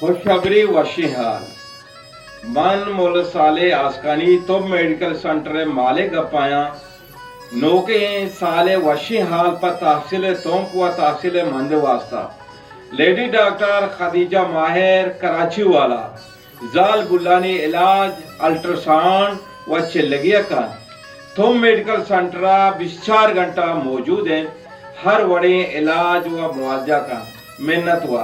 खुशखबरी वशी हाल मन मुल साले आसकानी तो मेडिकल सेंटर माले गपाया नौके साले वशी हाल पर तहसील तोंकुआ तहसील मंद वास्ता लेडी डॉक्टर खदीजा माहिर कराची वाला जाल गुल्लानी इलाज अल्ट्रासाउंड व चिल्लगिया का तुम मेडिकल सेंटर 24 घंटा मौजूद है। हर बड़े इलाज व मुआवजा का मिन्नत हुआ।